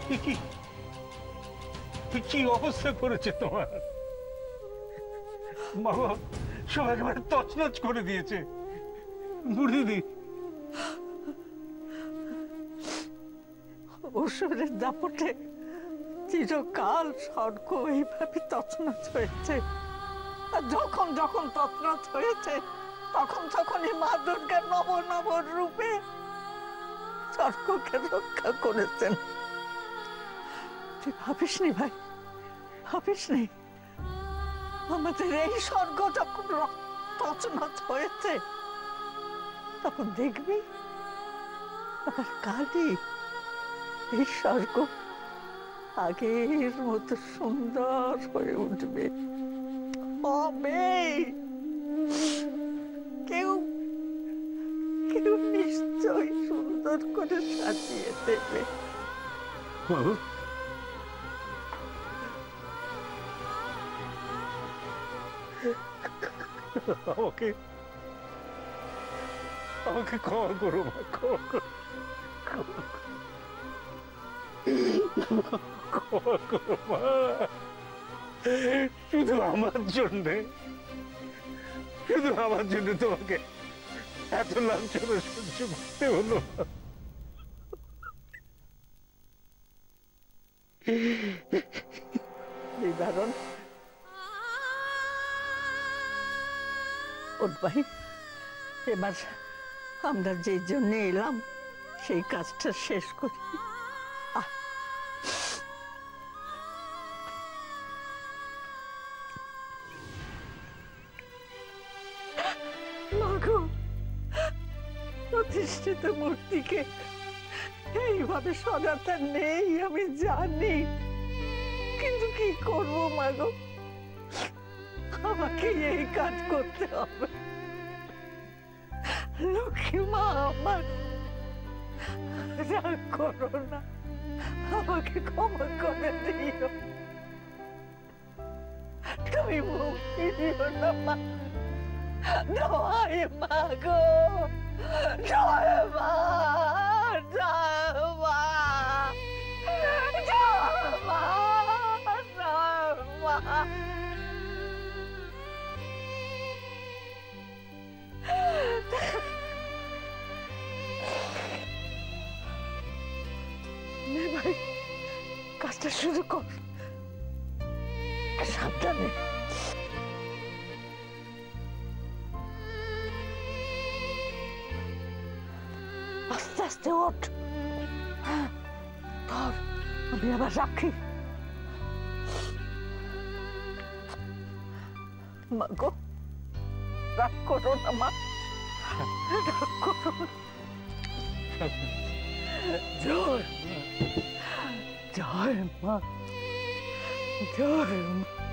কি কি অবস্থা করেছে তোমার? বাবা সব একেবারে তছনছ করে দিয়েছে। বুড়িদি ওষুধের দাপটে চিরকাল স্বর্গ এইভাবে তছনছ হয়েছে। আর যখন যখন তছনছ হয়েছে তখন তখনই মা দুর্গার নব নব রূপে স্বর্গকে রক্ষা করেছেন। তুই ভাবিসনি ভাই, ভাবিসনি আমাদের এই স্বর্গ যখন তছনছ হয়েছে তখন দেখবি আবার কালই এই স্বর্গ আগের মতো সুন্দর হয়ে উঠবে। হবে কেউ কেউ নিশ্চয়ই সুন্দর করে সাজিয়ে দেবে। বাবা আমাকে আমাকে ক্ষমা করো মা, ক্ষমা করো, ক্ষমা করো মা। শুধু আমার জন্যে, শুধু আমার জন্য তোমাকে এত লাঞ্ছনা সহ্য করতে হলো। নিবারণ ওর ভাই, এবার আমরা যে জন্য এলাম সেই কাজটা শেষ করি। মাগো, প্রতিষ্ঠিত মূর্তিকে এইভাবে সজাতে নেই আমি জানি, কিন্তু কি করবো মাগো, আমাকে এই কাজ করতে হবে। লক্ষ্মী মা আমার, রাগ করো না, আমাকে ক্ষমা করে দিও। তুমি মুখ ফিরিও না মা, জয় মা গো, জয় মা, জয় মা, জয় মা, জয় মা। ভাই কাজটা শুরু কর, সাবধানে। আস্তে আস্তে ওঠ, ধর, আমি আবার রাখি। মা গো, রাগ করো না মা, রাগ করো না। জয় জয় মা, জয় মা।